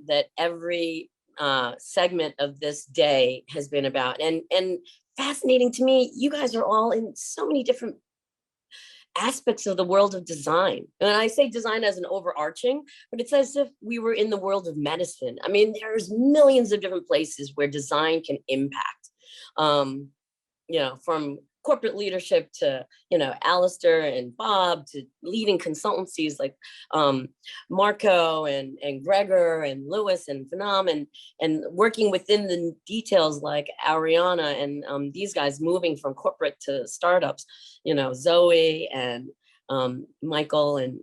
that every segment of this day has been about. And fascinating to me, you guys are all in so many different aspects of the world of design. And I say design as an overarching, but it's as if we were in the world of medicine. I mean, there's millions of different places where design can impact, from corporate leadership to, Alistair and Bob, to leading consultancies like Marco and Gregor and Lewis and Phenom, and working within the details like Ariana and these guys moving from corporate to startups, Zoe and Michael and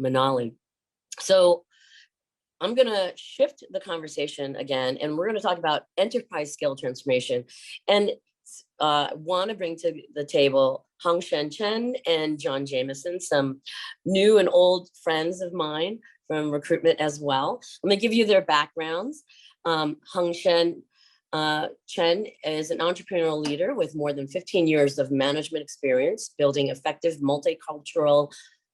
Manali. So I'm going to shift the conversation again, and we're going to talk about enterprise scale transformation. And want to bring to the table Hung-Hsiang Chen and John Jamieson, some new and old friends of mine from recruitment as well. I'm going to give you their backgrounds. Hung-Hsiang Chen is an entrepreneurial leader with more than 15 years of management experience building effective multicultural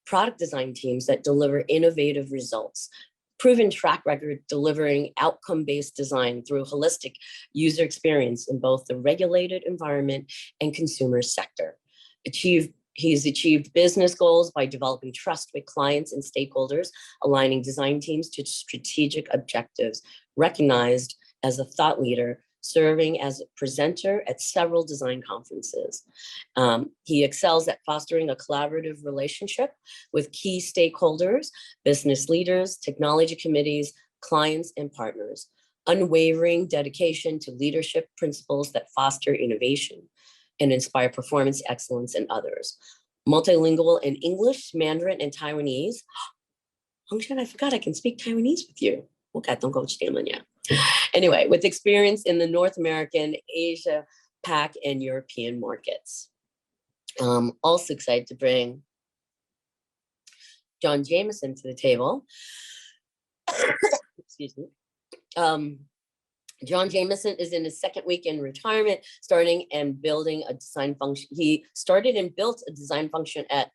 product design teams that deliver innovative results. Proven track record delivering outcome-based design through holistic user experience in both the regulated environment and consumer sector. He's achieved business goals by developing trust with clients and stakeholders, aligning design teams to strategic objectives, recognized as a thought leader, serving as a presenter at several design conferences. He excels at fostering a collaborative relationship with key stakeholders, business leaders, technology committees, clients, and partners. Unwavering dedication to leadership principles that foster innovation and inspire performance excellence in others. Multilingual in English, Mandarin, and Taiwanese. Hung-Hsiang, I forgot I can speak Taiwanese with you. Anyway, with experience in the North American, Asia, PAC, and European markets. Also excited to bring John Jamieson to the table. Excuse me. John Jamieson is in his second week in retirement, starting and building a design function. He started and built a design function at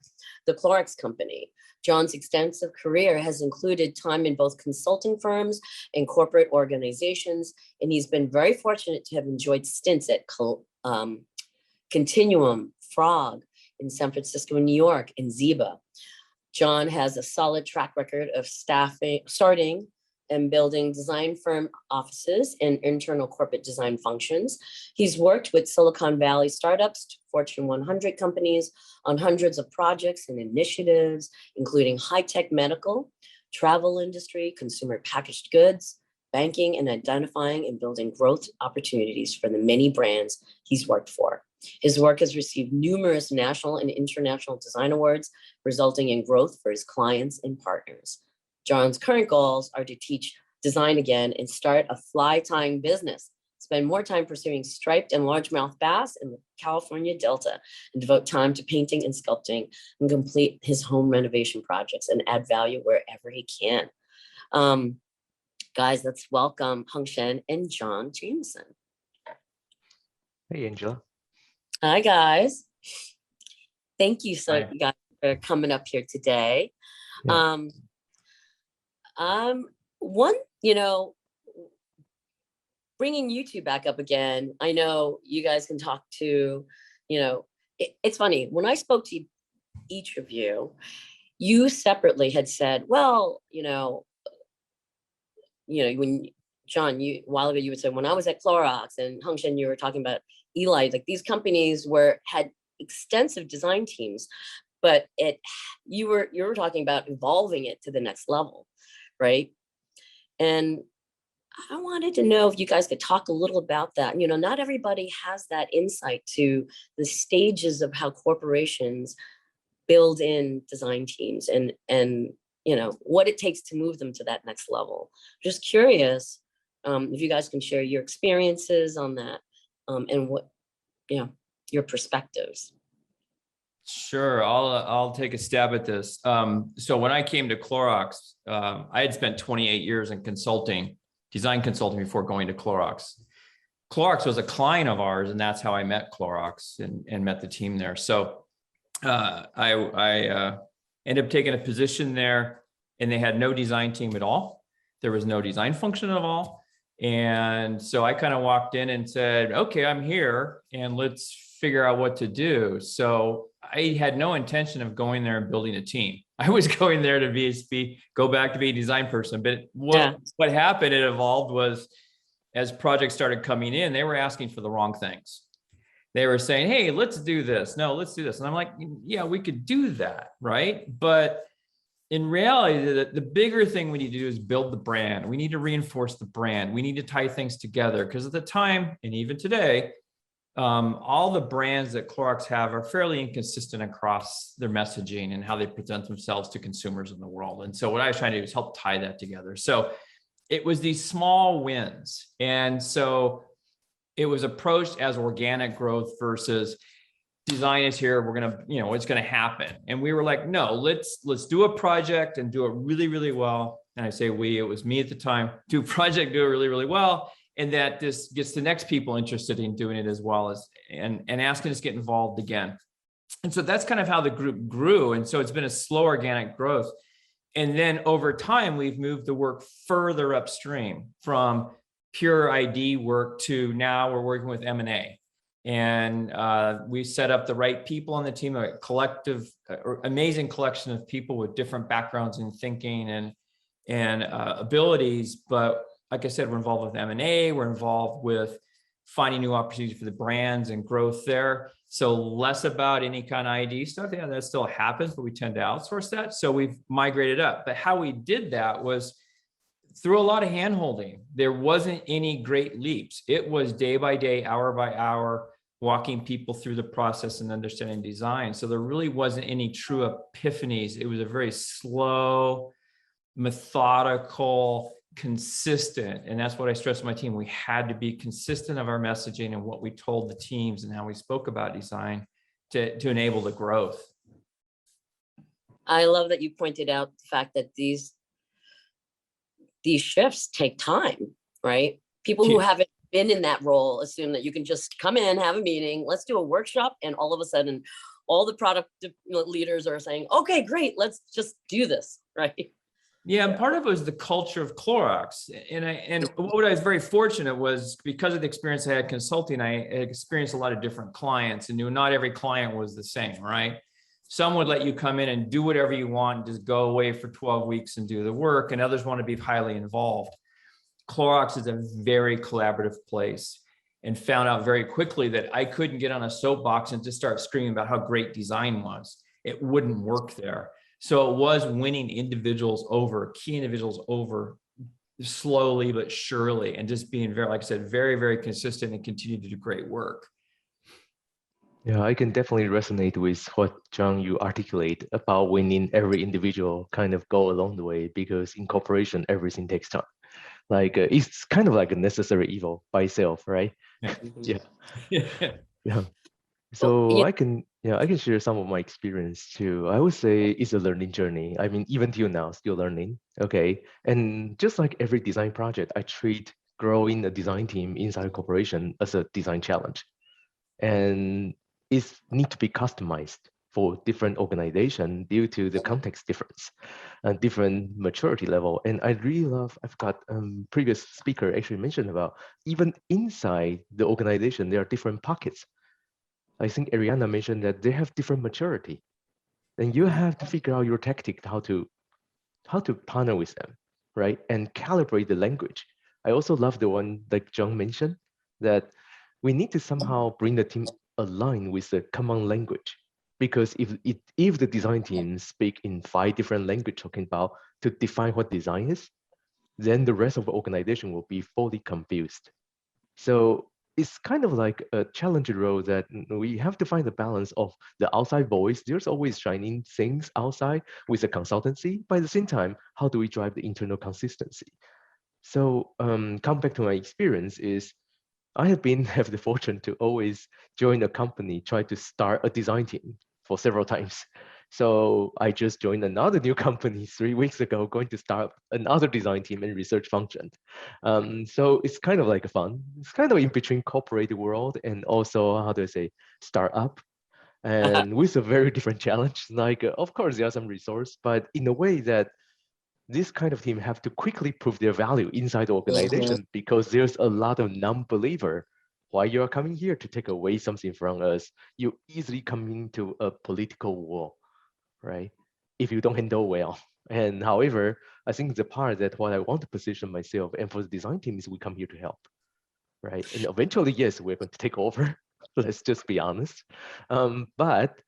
the Clorox company. John's extensive career has included time in both consulting firms and corporate organizations, and he's been very fortunate to have enjoyed stints at Continuum, Frog in San Francisco and New York, and Ziba. John has a solid track record of starting and building design firm offices and internal corporate design functions. He's worked with Silicon Valley startups to Fortune 100 companies on hundreds of projects and initiatives, including high-tech medical, travel industry, consumer packaged goods, banking, and identifying and building growth opportunities for the many brands he's worked for. His work has received numerous national and international design awards, resulting in growth for his clients and partners. John's current goals are to teach design again and start a fly tying business, spend more time pursuing striped and largemouth bass in the California Delta, and devote time to painting and sculpting, and complete his home renovation projects and add value wherever he can. Guys, let's welcome Hung-Hsiang and John Jamieson. Hey, Angela. Hi, guys. Thank you you guys for coming up here today. Yeah. Bringing you two back up again, I know you guys can talk to, it's funny, when I spoke to each of you, you separately had said, well, when John, a while ago, you would say, when I was at Clorox, and Hung-Hsiang, you were talking about Eli, like these companies had extensive design teams, but you were talking about evolving it to the next level. Right. And I wanted to know if you guys could talk a little about that. Not everybody has that insight to the stages of how corporations build in design teams and what it takes to move them to that next level. Just curious if you guys can share your experiences on that and what, your perspectives. Sure, I'll take a stab at this. So when I came to Clorox, I had spent 28 years in design consulting before going to Clorox. Clorox was a client of ours, and that's how I met Clorox and met the team there. So I ended up taking a position there, and they had no design team at all. There was no design function at all. And so I kind of walked in and said, okay, I'm here and let's figure out what to do. So I had no intention of going there and building a team. I was going there to go back to be a design person. But what happened, it evolved was as projects started coming in, they were asking for the wrong things. They were saying, hey, let's do this. No, let's do this. And I'm like, yeah, we could do that, right? But in reality, the bigger thing we need to do is build the brand. We need to reinforce the brand. We need to tie things together because at the time, and even today, all the brands that Clorox have are fairly inconsistent across their messaging and how they present themselves to consumers in the world. And so what I was trying to do is help tie that together. So it was these small wins. And so it was approached as organic growth versus design is here. We're going to, it's going to happen. And we were like, no, let's do a project and do it really, really well. And I say we, it was me at the time, do a project, do it really, really well. And that this gets the next people interested in doing it as well as, and asking us to get involved again. And so that's kind of how the group grew. And so it's been a slow organic growth. And then over time, we've moved the work further upstream from pure ID work to now we're working with M&A. And we set up the right people on the team, a collective, amazing collection of people with different backgrounds in thinking and abilities. But like I said, we're involved with M&A, we're involved with finding new opportunities for the brands and growth there. So less about any kind of ID stuff. Yeah, that still happens, but we tend to outsource that. So we've migrated up. But how we did that was through a lot of hand-holding. There wasn't any great leaps. It was day by day, hour by hour, walking people through the process and understanding design. So there really wasn't any true epiphanies. It was a very slow, methodical, consistent. And that's what I stress to my team. We had to be consistent of our messaging and what we told the teams and how we spoke about design to enable the growth. I love that you pointed out the fact that these shifts take time, right? People who haven't been in that role assume that you can just come in, have a meeting, let's do a workshop, and all of a sudden all the product leaders are saying, okay, great, let's just do this, right? Yeah, and part of it was the culture of Clorox. And what I was very fortunate was because of the experience I had consulting, I experienced a lot of different clients and knew not every client was the same, right? Some would let you come in and do whatever you want and just go away for 12 weeks and do the work, and others want to be highly involved. Clorox is a very collaborative place, and found out very quickly that I couldn't get on a soapbox and just start screaming about how great design was. It wouldn't work there. So it was winning individuals over, key individuals over, slowly but surely, and just being very, like I said, very, very consistent and continue to do great work. Yeah, I can definitely resonate with what, John, you articulate about winning every individual kind of go along the way, because in corporation, everything takes time. Like it's kind of like a necessary evil by itself, right? Yeah. Yeah. So I can share some of my experience too. I would say it's a learning journey. I mean, even till now, still learning. Okay. And just like every design project, I treat growing a design team inside a corporation as a design challenge. And it needs to be customized for different organization due to the context difference and different maturity level. And I really love, I've got previous speaker actually mentioned about even inside the organization, there are different pockets. I think Ariana mentioned that they have different maturity, and you have to figure out your tactic, how to partner with them, right? And calibrate the language. I also love the one like John mentioned, that we need to somehow bring the team aligned with the common language. Because if the design team speak in 5 different languages talking about to define what design is, then the rest of the organization will be fully confused. So it's kind of like a challenging role that we have to find the balance of the outside voice. There's always shining things outside with the consultancy, but at the same time, how do we drive the internal consistency? So come back to my experience is I have the fortune to always join a company, try to start a design team for several times. So I just joined another new company 3 weeks ago, going to start another design team and research function. So it's kind of like fun. It's kind of in between corporate world and also, how do I say, startup. And with a very different challenge. Like, of course, there are some resource, but in a way that this kind of team have to quickly prove their value inside the organization because there's a lot of non-believer. Why you are coming here to take away something from us? You easily come into a political war, right? If you don't handle well. And however, I think the part that what I want to position myself and for the design team is we come here to help, right? And eventually, yes, we're going to take over. Let's just be honest. But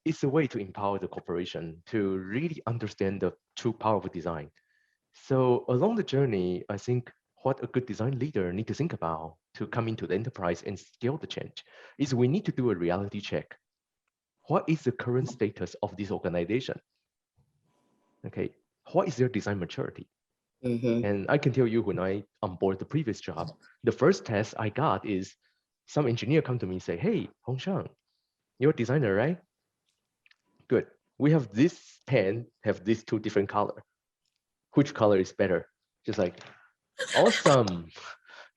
it's a way to empower the corporation to really understand the true power of design. So along the journey, I think what a good design leader need to think about to come into the enterprise and scale the change is we need to do a reality check. What is the current status of this organization? Okay, what is their design maturity? And I can tell you when I onboard the previous job, the first test I got is some engineer come to me and say, hey, Hung-Hsiang, you're a designer, right? Good. We have this pen, have these two different color. Which color is better? Just like, awesome.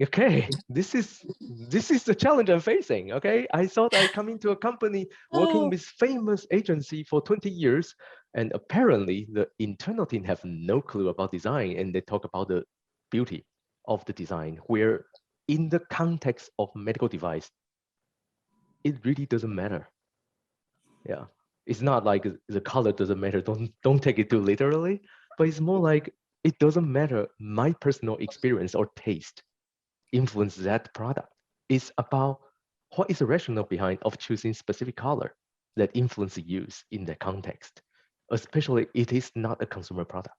Okay, this is the challenge I'm facing. Okay, I thought I come into a company working with famous agency for 20 years, and apparently the internal team have no clue about design, and they talk about the beauty of the design. Where in the context of medical device, it really doesn't matter. Yeah, it's not like the color doesn't matter. Don't take it too literally, but it's more like it doesn't matter. My personal experience or taste influence that product. It's about what is the rationale behind of choosing specific color that influence the use in that context, especially it is not a consumer product.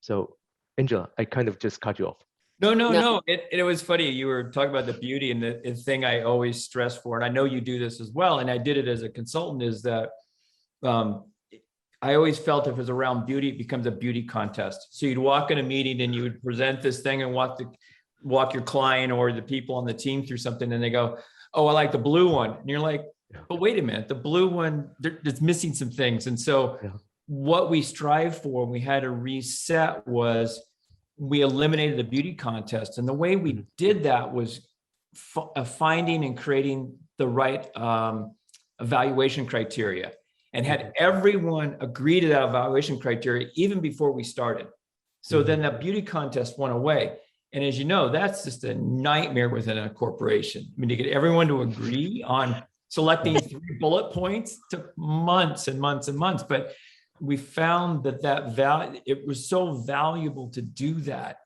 So Angela, I kind of just cut you off. No. It was funny. You were talking about the beauty, and the thing I always stress for, and I know you do this as well, and I did it as a consultant, is that I always felt if it was around beauty, it becomes a beauty contest. So you'd walk in a meeting and you would present this thing and walk your client or the people on the team through something, and they go, oh, I like the blue one. And you're like, but wait a minute, the blue one, there's missing some things. And so what we strive for, and we had to reset, was we eliminated the beauty contest. And the way we did that was finding and creating the right evaluation criteria, and had everyone agree to that evaluation criteria even before we started. So then that beauty contest went away. And as you know, that's just a nightmare within a corporation. I mean, to get everyone to agree on selecting 3 bullet points took months and months and months. But we found that it was so valuable to do that.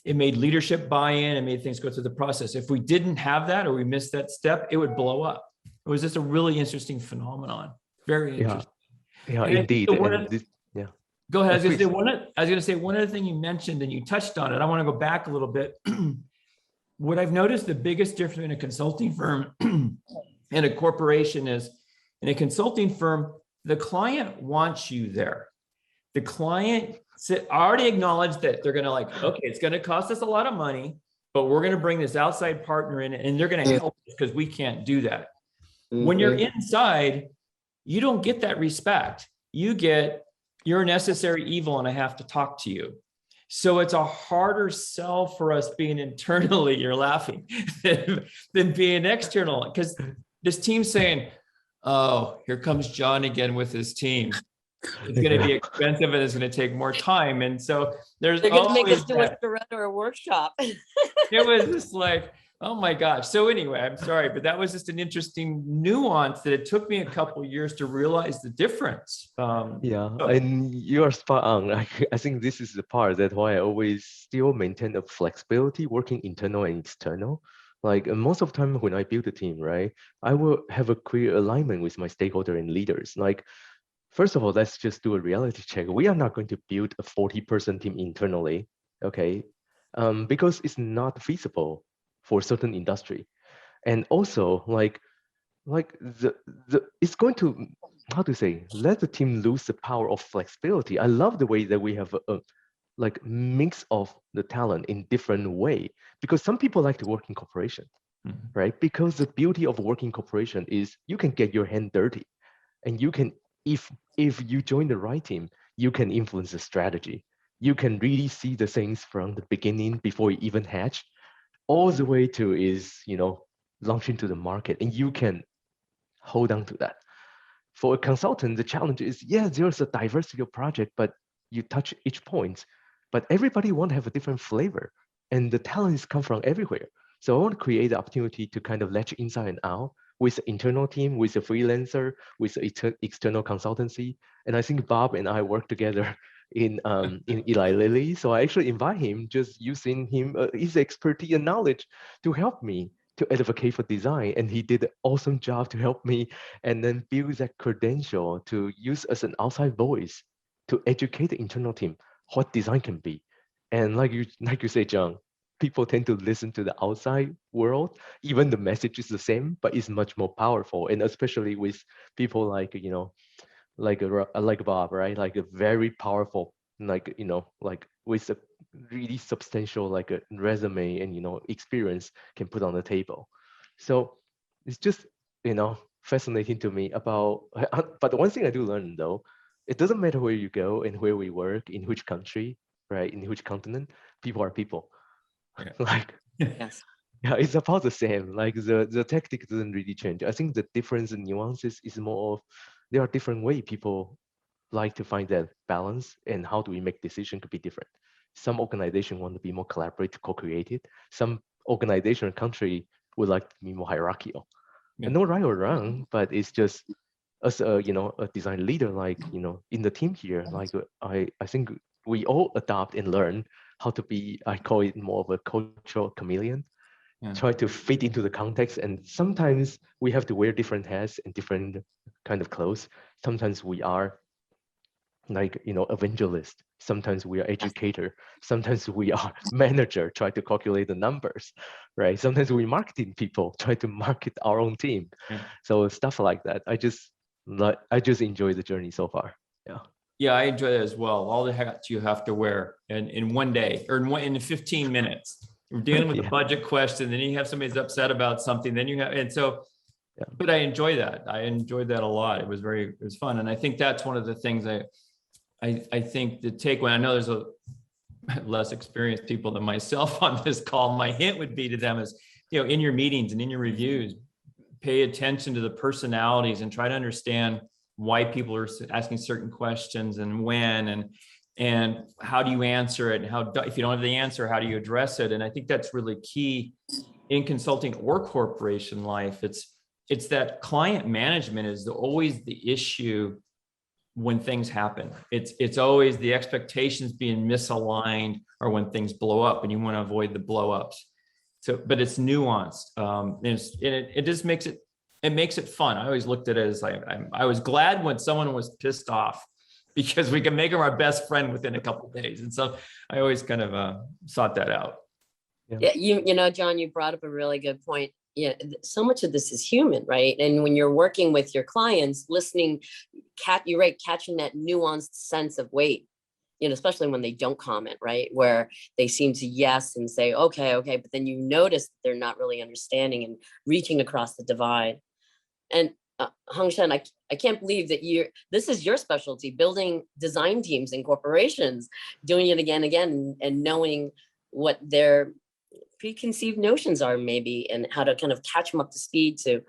It made leadership buy-in and made things go through the process. If we didn't have that, or we missed that step, it would blow up. It was just a really interesting phenomenon. Very interesting. Yeah, indeed. Go ahead. I was going to say one other thing you mentioned, and you touched on it. I want to go back a little bit. What I've noticed, the biggest difference in a consulting firm and a corporation is, in a consulting firm, the client wants you there. The client already acknowledged that they're going to okay, it's going to cost us a lot of money, but we're going to bring this outside partner in, and they're going to help us because we can't do that. When you're inside, you don't get that respect. You get, you're a necessary evil and I have to talk to you. So it's a harder sell for us being internally, you're laughing, than being external. Because this team's saying, oh, here comes John again with his team. It's going to be expensive and it's going to take more time. And so they're going to make us do a charrette or a workshop. It was just like, oh my gosh. So anyway, I'm sorry, but that was just an interesting nuance that it took me a couple of years to realize the difference. And you are spot on. I think this is the part that why I always still maintain a flexibility working internal and external. Like most of the time when I build a team, right, I will have a clear alignment with my stakeholder and leaders. Like, first of all, let's just do a reality check. We are not going to build a 40-person team internally, okay? Because it's not feasible for certain industry. And also it's going to, how to say, let the team lose the power of flexibility. I love the way that we have a mix of the talent in different way, because some people like to work in corporation, right? Because the beauty of working corporation is you can get your hand dirty, and you can, if you join the right team, you can influence the strategy. You can really see the things from the beginning before you even hatch, all the way to launching to the market, and you can hold on to that. For a consultant, the challenge is, there's a diversity of project, but you touch each point, but everybody want to have a different flavor, and the talents come from everywhere. So I want to create the opportunity to kind of latch inside and out with the internal team, with a freelancer, with the external consultancy. And I think Bob and I work together in Eli Lilly. So I actually invite him, just using his expertise and knowledge to help me to advocate for design. And he did an awesome job to help me and then build that credential to use as an outside voice to educate the internal team what design can be. And like you say, John, people tend to listen to the outside world. Even the message is the same, but it's much more powerful. And especially with people like, like Bob, right? Like a very powerful, like with a really substantial like a resume and experience can put on the table. So it's just fascinating to me about. But the one thing I do learn though, it doesn't matter where you go and where we work, in which country, right, in which continent, people are people. Yeah. Like Yes. yeah, it's about the same. Like the tactic doesn't really change. I think the difference in nuances is more of there are different way people like to find that balance, and how do we make decision could be different. Some organization want to be more collaborative, co-created. Some organization or country would like to be more hierarchical. Yeah. And no right or wrong, but it's just as a design leader, like in the team here, like I think we all adopt and learn how to be, I call it more of a cultural chameleon. Yeah. Try to fit into the context, and sometimes we have to wear different hats and different kind of clothes. Sometimes we are like evangelist, sometimes we are educator, sometimes we are manager, try to calculate the numbers, right? Sometimes we marketing people, try to market our own team. Yeah. So stuff like that. I just enjoy the journey so far. Yeah. Yeah, I enjoy that as well. All the hats you have to wear in one day or in 15 minutes. We're dealing with Yeah. a budget question, then you have somebody's upset about something, then you have, and so, Yeah. but I enjoy that. I enjoyed that a lot. It was fun. And I think that's one of the things I think the takeaway, I know there's a less experienced people than myself on this call. My hint would be to them is, in your meetings and in your reviews, pay attention to the personalities and try to understand why people are asking certain questions and when, and how do you answer it? And if you don't have the answer, how do you address it? And I think that's really key in consulting or corporation life. It's that client management is always the issue when things happen. It's always the expectations being misaligned or when things blow up, and you want to avoid the blow ups. So, but it's nuanced. It just makes it fun. I always looked at it as I was glad when someone was pissed off, because we can make them our best friend within a couple of days. And so I always kind of sought that out. Yeah, John, you brought up a really good point. Yeah, so much of this is human, right? And when you're working with your clients, listening, you're right, catching that nuanced sense of weight, especially when they don't comment, right? Where they seem to yes and say, okay, but then you notice that they're not really understanding and reaching across the divide. And Hung-Hsiang, I can't believe that this is your specialty, building design teams in corporations, doing it again, and knowing what their preconceived notions are maybe, and how to kind of catch them up to speed to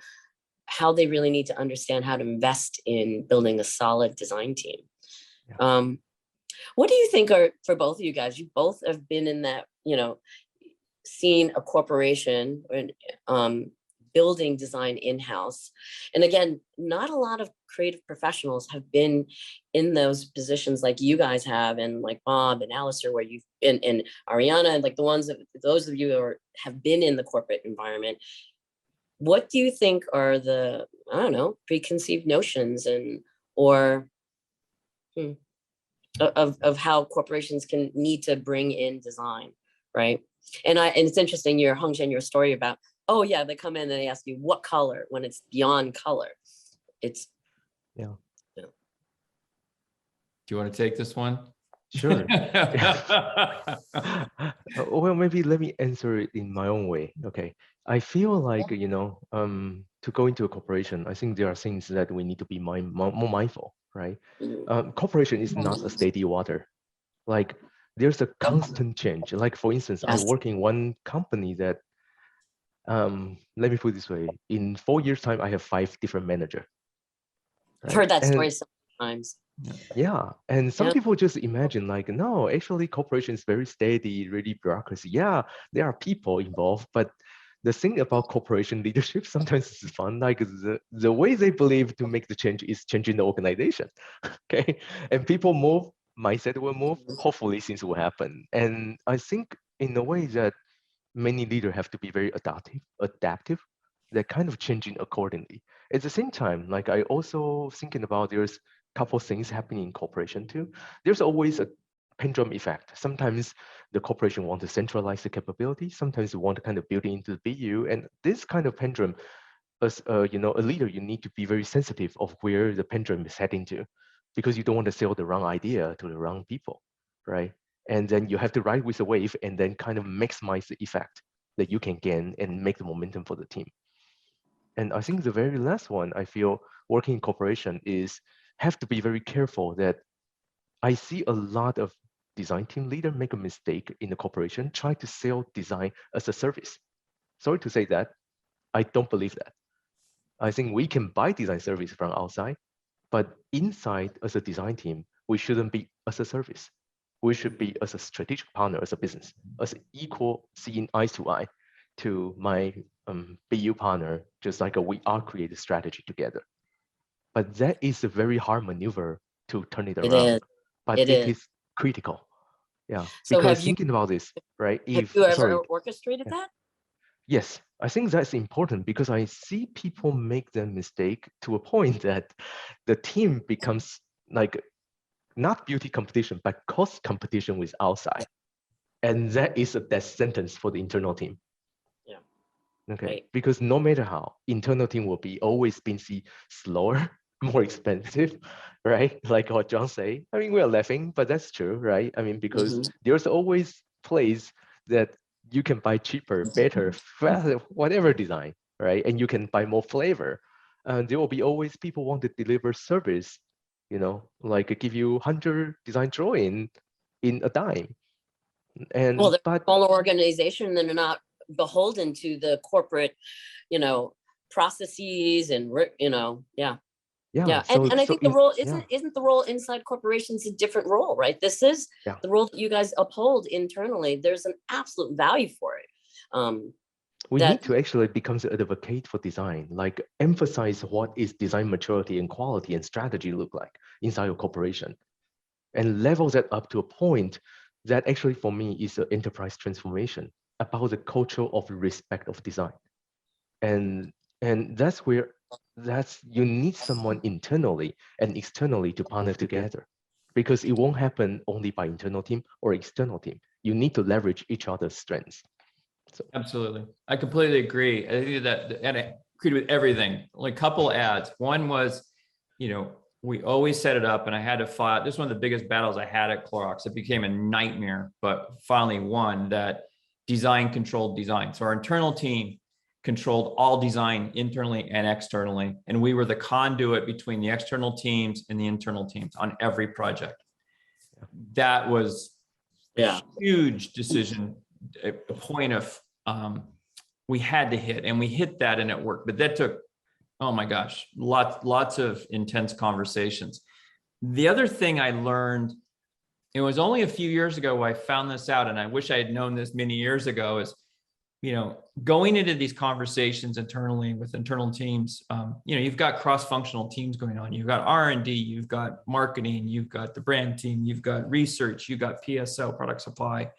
how they really need to understand how to invest in building a solid design team. Yeah. What do you think are, for both of you guys, you both have been in that, seen a corporation and building design in-house. And again, not a lot of creative professionals have been in those positions like you guys have, and like Bob and Alistair, where you've been, and Ariana, and like those of you who have been in the corporate environment. What do you think are the, I don't know, preconceived notions or of how corporations can need to bring in design, right? And it's interesting, Hung-Hsiang, your story about, oh yeah, they come in and they ask you what color when it's beyond color. It's yeah. Do you want to take this one? Sure. Well, maybe let me answer it in my own way. Okay. I feel like, to go into a corporation, I think there are things that we need to be more mindful, right? Corporation is not a steady water. Like there's a constant change. Like for instance, I work in one company that, let me put it this way, in 4 years time, I have 5 different managers. I've heard that story sometimes. Yeah, and some Yeah. people just imagine like, no, actually corporation is very steady, really bureaucracy. Yeah, there are people involved, but the thing about corporation leadership sometimes is fun. Like the way they believe to make the change is changing the organization. Okay, and people move, mindset will move. Hopefully, things will happen. And I think in a way that many leaders have to be very adaptive. They're kind of changing accordingly. At the same time, like I also thinking about there's a couple things happening in corporation too. There's always a pendulum effect. Sometimes the corporation want to centralize the capability. Sometimes they want to kind of build it into the BU. And this kind of pendulum, as a leader, you need to be very sensitive of where the pendulum is heading to, because you don't want to sell the wrong idea to the wrong people, right? And then you have to ride with the wave and then kind of maximize the effect that you can gain and make the momentum for the team. And I think the very last one, I feel working in corporation is have to be very careful that I see a lot of design team leader make a mistake in the corporation, try to sell design as a service. Sorry to say that, I don't believe that. I think we can buy design service from outside, but inside as a design team, we shouldn't be as a service. We should be as a strategic partner, as a business, as equal, seeing eye to eye to my BU partner, just like we are creating strategy together. But that is a very hard maneuver to turn it It around. is. But It it is. is critical. Yeah, So because thinking about this, right? have If you ever sorry, orchestrated yeah. that? Yes, I think that's important because I see people make the mistake to a point that the team becomes like not beauty competition, but cost competition with outside. And that is a death sentence for the internal team. Yeah. Okay, Right. because no matter how, internal team will be always been see slower, more expensive, right? Like what John say. I mean, we're laughing, but that's true, right? I mean, because there's always place that you can buy cheaper, better, faster, whatever design, right? And you can buy more flavor. And there will be always people want to deliver service, like give you 100 design drawing in a dime. Well, And they're a but smaller organization and they're not beholden to the corporate, you know, processes and yeah. yeah, Yeah. And I think the role isn't the role inside corporations a different role, right? This is the role that you guys uphold internally. There's an absolute value for it. We need to actually become the advocate for design, like emphasize what is design maturity and quality and strategy look like inside your corporation, and level that up to a point that actually for me is an enterprise transformation about the culture of respect of design. And that's where you need someone internally and externally to partner together, because it won't happen only by internal team or external team. You need to leverage each other's strengths. So. Absolutely. I completely agree. I think that, and I agree with everything. Like couple ads. One was, we always set it up and I had to file. This is one of the biggest battles I had at Clorox. It became a nightmare, but finally won that design controlled design. So our internal team controlled all design internally and externally. And we were the conduit between the external teams and the internal teams on every project. That was a huge decision, a point of we had to hit, and we hit that and it worked. But that took, oh my gosh, lots of intense conversations. The other thing I learned, it was only a few years ago I found this out, and I wish I had known this many years ago, is going into these conversations internally with internal teams, you've got cross-functional teams going on. You've got R&D, you've got marketing, you've got the brand team, you've got research, you've got PSO, product supply.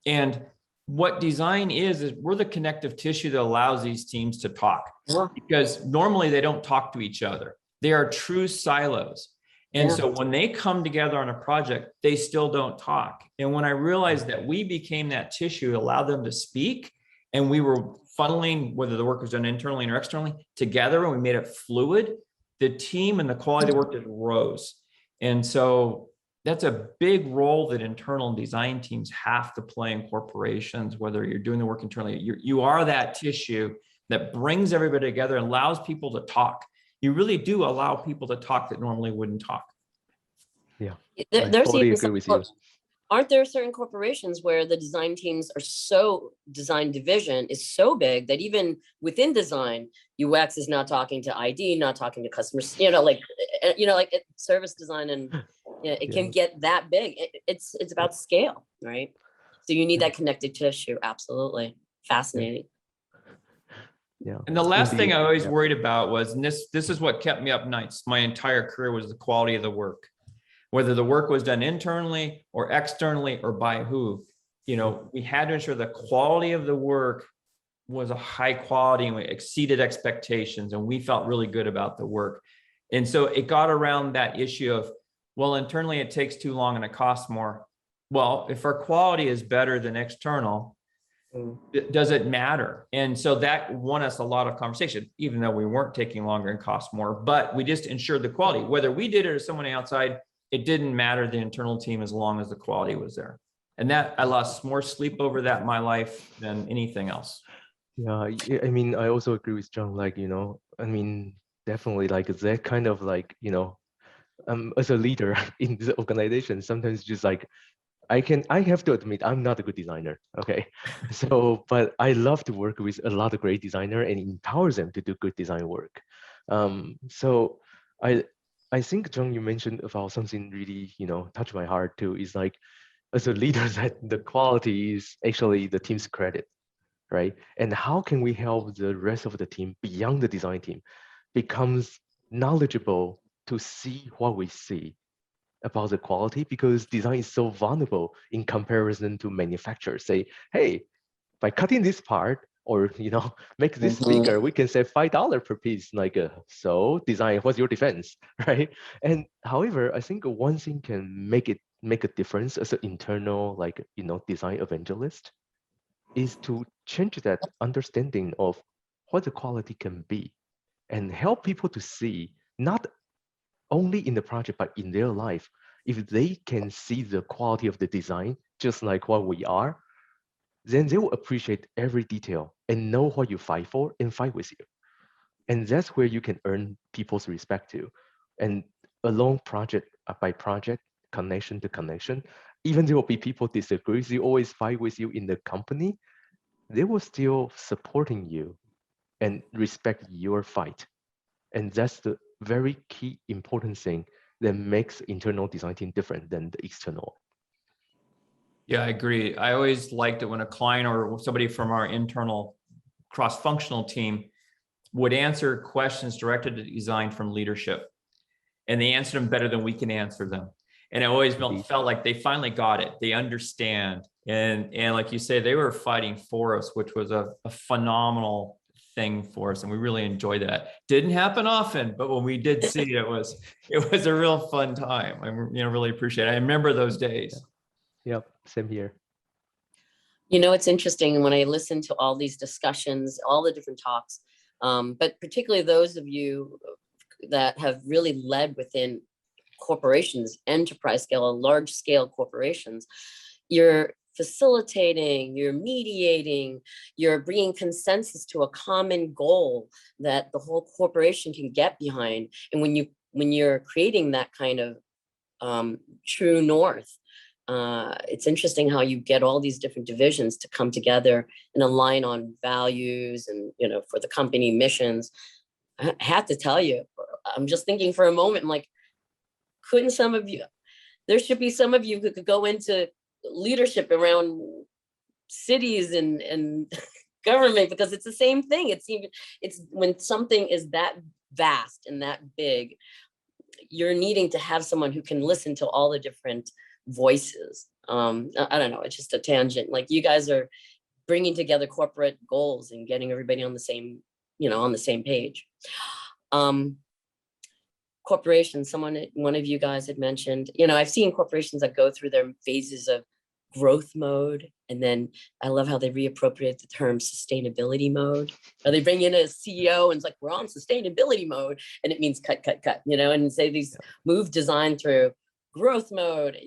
And what design is we're the connective tissue that allows these teams to talk, because normally they don't talk to each other. They are true silos. And so when they come together on a project, they still don't talk. And when I realized that we became that tissue, allowed them to speak, and we were funneling, whether the work was done internally or externally, together, and we made it fluid, the team and the quality of the work just rose. And so that's a big role that internal and design teams have to play in corporations, whether you're doing the work internally. You are that tissue that brings everybody together and allows people to talk. You really do allow people to talk that normally wouldn't talk. Yeah, There's totally even agree with you. aren't there certain corporations where the design teams are design division is so big that even within design, UX is not talking to ID, not talking to customers, service design, and it can get that big. It's about scale, right? So you need that connected tissue. Absolutely. Fascinating. Yeah. And the last thing I always yeah. worried about was, and this is what kept me up nights my entire career, was the quality of the work. Whether the work was done internally or externally or by who, we had to ensure the quality of the work was a high quality and we exceeded expectations, and we felt really good about the work. And so it got around that issue of, well, internally it takes too long and it costs more. Well, if our quality is better than external, does it matter? And so that won us a lot of conversation, even though we weren't taking longer and cost more, but we just ensured the quality. Whether we did it or someone outside, it didn't matter the internal team as long as the quality was there. And that I lost more sleep over that in my life than anything else. Yeah, I mean, I also agree with John, definitely that kind of as a leader in the organization, sometimes just I have to admit, I'm not a good designer, okay? So, but I love to work with a lot of great designer and empower them to do good design work. So I think, John, you mentioned about something really, touched my heart too, is as a leader, that the quality is actually the team's credit, right? And how can we help the rest of the team beyond the design team becomes knowledgeable to see what we see about the quality, because design is so vulnerable in comparison to manufacturers. Say, hey, by cutting this part or make this bigger, we can save $5 per piece. So design, what's your defense, right? And however, I think one thing can make a difference as an internal design evangelist is to change that understanding of what the quality can be and help people to see, not only in the project but in their life. If they can see the quality of the design just like what we are, then they will appreciate every detail and know what you fight for and fight with you. And that's where you can earn people's respect too. And along project by project, connection to connection, even there will be people disagree with you, always fight with you in the company, they will still supporting you and respect your fight. And that's the very key important thing that makes internal design team different than the external. Yeah, I agree. I always liked it when a client or somebody from our internal cross-functional team would answer questions directed to design from leadership, and they answered them better than we can answer them. And I always felt like they finally got it. They understand. And like you say, they were fighting for us, which was a phenomenal thing for us. And we really enjoyed that. Didn't happen often, but when we did see it, it was a real fun time. I really appreciate it. I remember those days. Yep, same here. It's interesting when I listen to all these discussions, all the different talks, but particularly those of you that have really led within corporations, enterprise scale, large scale corporations, you're facilitating, you're mediating, you're bringing consensus to a common goal that the whole corporation can get behind. And when you're creating that kind of true north, it's interesting how you get all these different divisions to come together and align on values and, for the company missions. I have to tell you, I'm just thinking for a moment, I'm like, couldn't some of you, there should be some of you who could go into leadership around cities and government, because it's the same thing. It's when something is that vast and that big, you're needing to have someone who can listen to all the different voices. I don't know, it's just a tangent. Like, you guys are bringing together corporate goals and getting everybody on the same, on the same page. Corporations, one of you guys had mentioned, I've seen corporations that go through their phases of growth mode, and then I love how they reappropriate the term sustainability mode. Or they bring in a CEO and it's like, we're on sustainability mode, and it means cut, and say these move design through growth mode,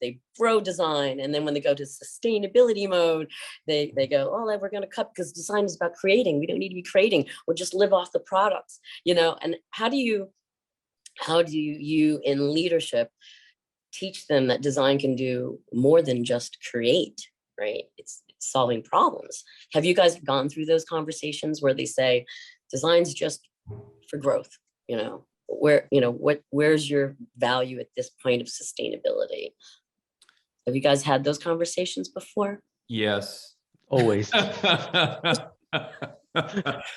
they grow design, and then when they go to sustainability mode, they go, oh, we're going to cut because design is about creating. We don't need to be creating. We'll just live off the products, and how do you in leadership teach them that design can do more than just create, right? It's solving problems. Have you guys gone through those conversations where they say design's just for growth, where's your value at this point of sustainability? Have you guys had those conversations before? Yes. Always.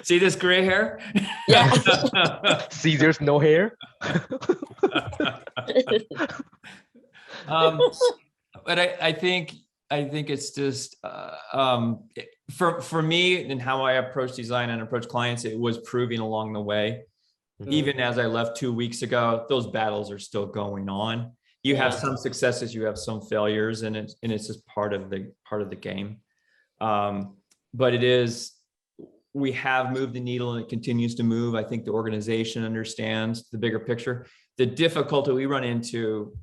See this gray hair? Yeah. See, there's no hair. But I think it's just for me and how I approach design and approach clients, it was proving along the way. Even as I left 2 weeks ago, those battles are still going on. You have some successes, you have some failures, and it's just part of the game. But we have moved the needle and it continues to move. I think the organization understands the bigger picture. The difficulty we run into,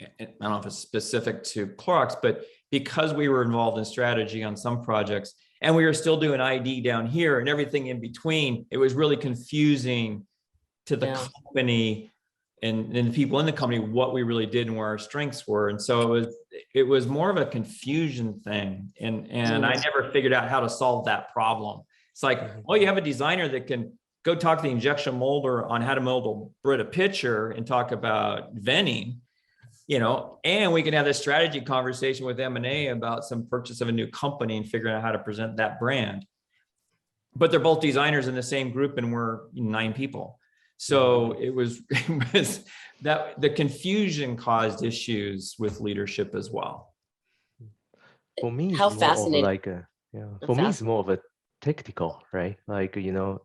I don't know if it's specific to Clorox, but because we were involved in strategy on some projects and we were still doing ID down here and everything in between, it was really confusing to the company and the people in the company what we really did and where our strengths were. And so it was more of a confusion thing. And I never figured out how to solve that problem. It's like, well, you have a designer that can go talk to the injection molder on how to mold a pitcher and talk about venting, and we can have this strategy conversation with M&A about some purchase of a new company and figuring out how to present that brand. But they're both designers in the same group and we're 9 people. So it was that the confusion caused issues with leadership as well. For me, How it's more fascinating. of like for me, it's more of a tactical, right? Like,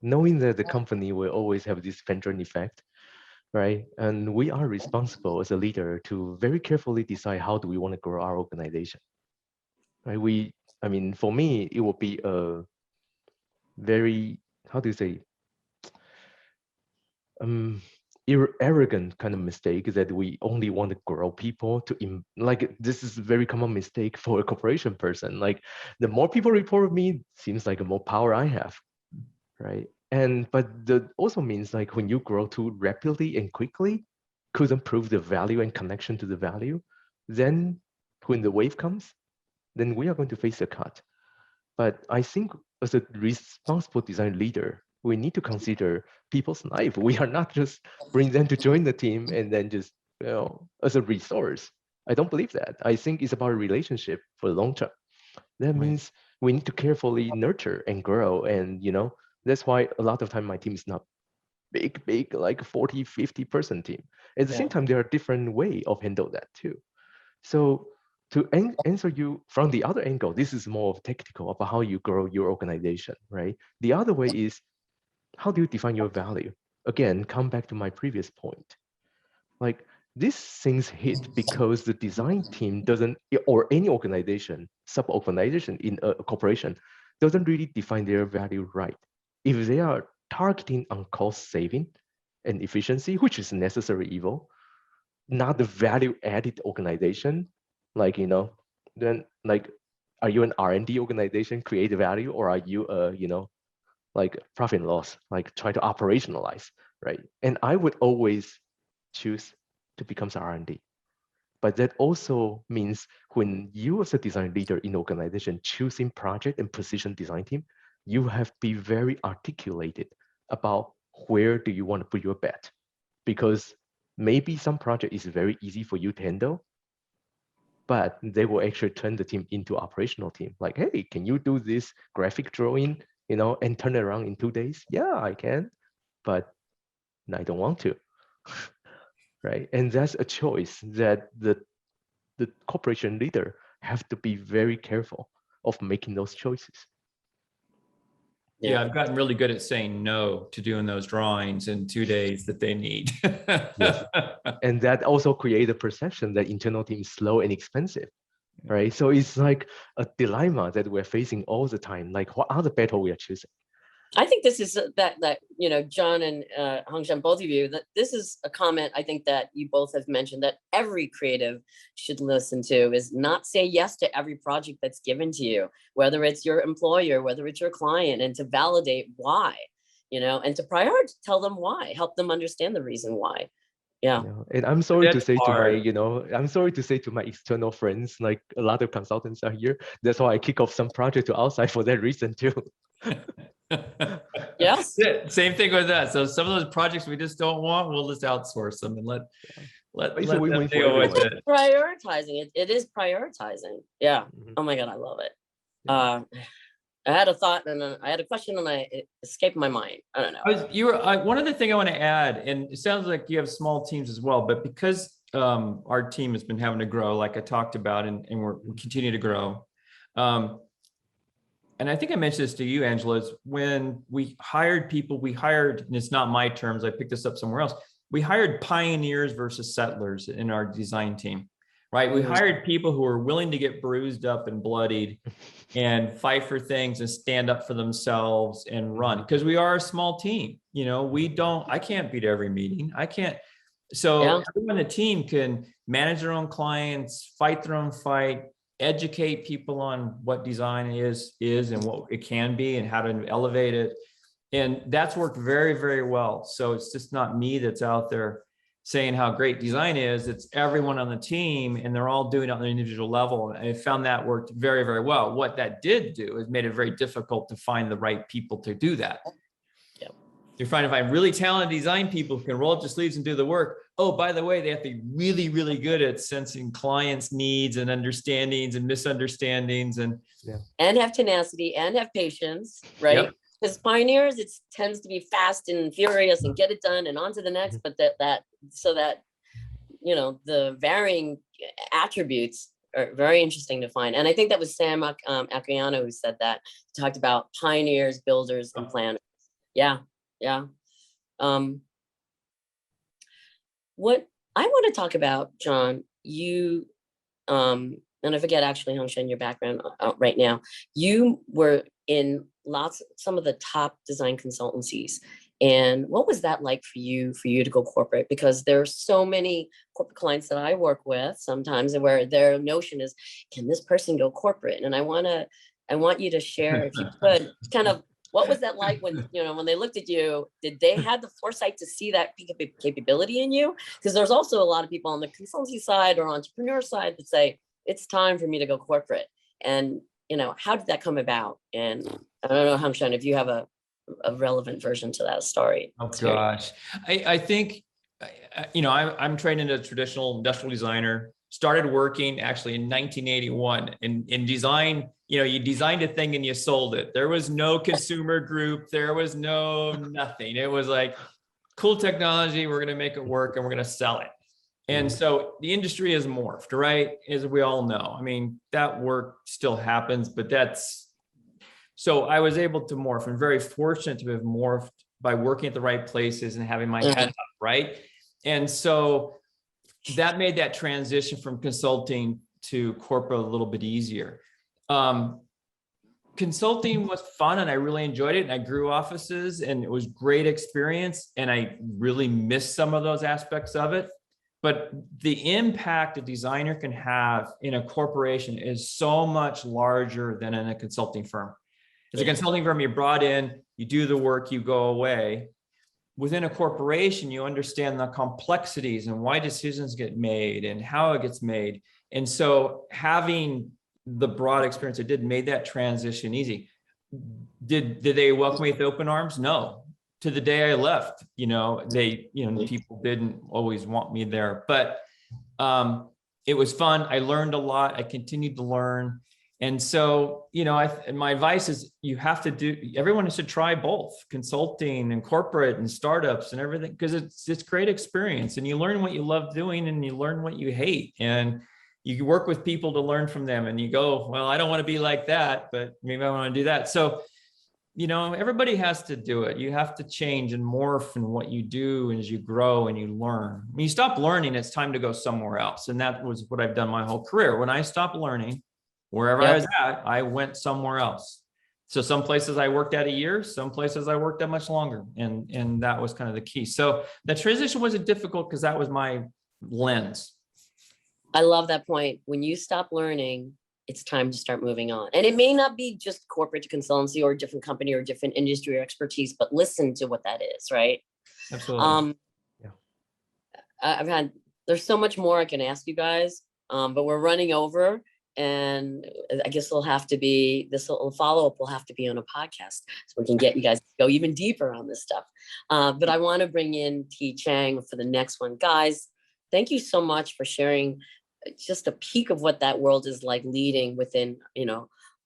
knowing that the company will always have this pendulum effect, right? And we are responsible as a leader to very carefully decide how do we want to grow our organization, right? For me, it will be a very, how do you say, arrogant kind of mistake that we only want to grow people this is a very common mistake for a corporation person. Like, the more people report me, seems like the more power I have, right? But that also means like when you grow too rapidly and quickly, couldn't prove the value and connection to the value, then when the wave comes, then we are going to face a cut. But I think as a responsible design leader, we need to consider people's life. We are not just bring them to join the team and then just, as a resource. I don't believe that. I think it's about a relationship for the long term. That means we need to carefully nurture and grow. And, that's why a lot of time my team is not big, like 40, 50 person team. At the same time, there are different way of handle that too. So to answer you from the other angle, this is more of tactical about how you grow your organization, right? The other way is, how do you define your value? Again, come back to my previous point. Like, these things hit because the design team doesn't, or any organization, sub-organization in a corporation, doesn't really define their value right. If they are targeting on cost saving and efficiency, which is necessary evil, not the value-added organization, then like, are you an R&D organization, create value, or are you like profit and loss, like try to operationalize, right? And I would always choose to become R&D. But that also means when you as a design leader in organization choosing project and position design team, you have to be very articulated about where do you want to put your bet. Because maybe some project is very easy for you to handle, but they will actually turn the team into operational team. Like, hey, can you do this graphic drawing, and turn it around in 2 days? Yeah, I can, but I don't want to, right? And that's a choice that the corporation leader have to be very careful of making those choices. Yeah, I've gotten really good at saying no to doing those drawings in 2 days that they need. Yes, and that also create a perception that internal team is slow and expensive, right? So it's like a dilemma that we're facing all the time. Like, what are the battle we are choosing? I think this is that John and Hung-Hsiang, both of you, that this is a comment I think that you both have mentioned that every creative should listen to, is not say yes to every project that's given to you, whether it's your employer, whether it's your client, and to validate why, and to prioritize, tell them why, help them understand the reason why. Yeah. Yeah. And I'm sorry to That's say to my, hard. you know, I'm sorry to say to my external friends, like a lot of consultants are here. That's why I kick off some project to outside for that reason too. Yes. Yeah, same thing with that. So some of those projects we just don't want, we'll just outsource them and let But it's a them win-win for deal with everyone. it. Prioritizing it. It is prioritizing. Yeah. Mhm. Oh my God, I love it. Yeah. I had a thought and I had a question and it escaped my mind. I don't know. One other thing I want to add, and it sounds like you have small teams as well, but because our team has been having to grow, like I talked about, and we continue to grow. And I think I mentioned this to you, Angela, is when we hired people, and it's not my terms, I picked this up somewhere else. We hired pioneers versus settlers in our design team, right? We hired people who were willing to get bruised up and bloodied and fight for things and stand up for themselves and run, because we are a small team. You know, I can't beat every meeting. I can't. So everyone on the team can manage their own clients, fight their own fight, educate people on what design is and what it can be and how to elevate it. And that's worked very, very well. So it's just not me that's out there saying how great design is. It's everyone on the team, and they're all doing it on an individual level. And I found that worked very, very well. What that did do is made it very difficult to find the right people to do that. You find if I'm really talented design people who can roll up their sleeves and do the work. Oh, by the way, they have to be really, really good at sensing clients' needs and understandings and misunderstandings and have tenacity and have patience, right? Because pioneers, it tends to be fast and furious and get it done and on to the next. But so that you know, the varying attributes are very interesting to find. And I think that was Sam Akiyano who said that, talked about pioneers, builders, and planners. Yeah. What I want to talk about, John, you, and I forget actually, Hung-Hsiang, your background right now. You were in some of the top design consultancies. And what was that like for you to go corporate? Because there are so many corporate clients that I work with sometimes where their notion is, can this person go corporate? And I want you to share, if you could, kind of, what was that like when, you know, when they looked at you? Did they have the foresight to see that capability in you? Because there's also a lot of people on the consultancy side or entrepreneur side that say, it's time for me to go corporate. And, you know, how did that come about? And I don't know, Hung-Hsiang, if you have a relevant version to that story. Oh gosh, I think, you know, I'm trained as a traditional industrial designer, started working actually in 1981 in design. You know, you designed a thing and you sold it. There was no consumer group. There was no nothing. It was like, cool technology. We're going to make it work and we're going to sell it. And so the industry has morphed, right? As we all know. I mean, that work still happens, but so I was able to morph, and very fortunate to have morphed by working at the right places and having my head up, right? And so that made that transition from consulting to corporate a little bit easier. Consulting was fun and I really enjoyed it, and I grew offices and it was great experience, and I really missed some of those aspects of it. But the impact a designer can have in a corporation is so much larger than in a consulting firm. As a consulting firm, you're brought in, you do the work, you go away. Within a corporation, you understand the complexities and why decisions get made and how it gets made. And so having the broad experience it made that transition easy. Did they welcome me with open arms? No. To the day I left, you know, people didn't always want me there, but it was fun. I learned a lot. I continued to learn. And so, you know, my advice is everyone should try both consulting and corporate and startups and everything, because it's great experience, and you learn what you love doing and you learn what you hate, and you work with people to learn from them, and you go, well, I don't want to be like that, but maybe I want to do that. So, you know, everybody has to do it. You have to change and morph in what you do as you grow and you learn. When you stop learning, it's time to go somewhere else. And that was what I've done my whole career. When I stopped learning, wherever I was at, I went somewhere else. So some places I worked at a year, some places I worked at much longer. And that was kind of the key. So the transition wasn't difficult because that was my lens. I love that point. When you stop learning, it's time to start moving on. And it may not be just corporate to consultancy or a different company or different industry or expertise, but listen to what that is, right? Absolutely. there's so much more I can ask you guys, but we're running over, and I guess it'll have to be, follow-up will have to be on a podcast so we can get you guys to go even deeper on this stuff. But I want to bring in T. Chang for the next one. Guys, thank you so much for sharing just a peek of what that world is like leading within,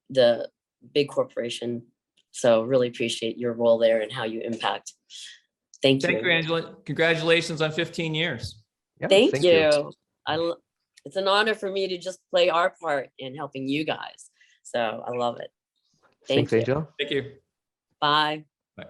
the big corporation. So really appreciate your role there and how you impact. Thank you. Thank you, Angela. Congratulations on 15 years. Yeah, Thank you. It's an honor for me to just play our part in helping you guys. So I love it. Thank Thanks, you. Angel. Thank you. Bye. Bye.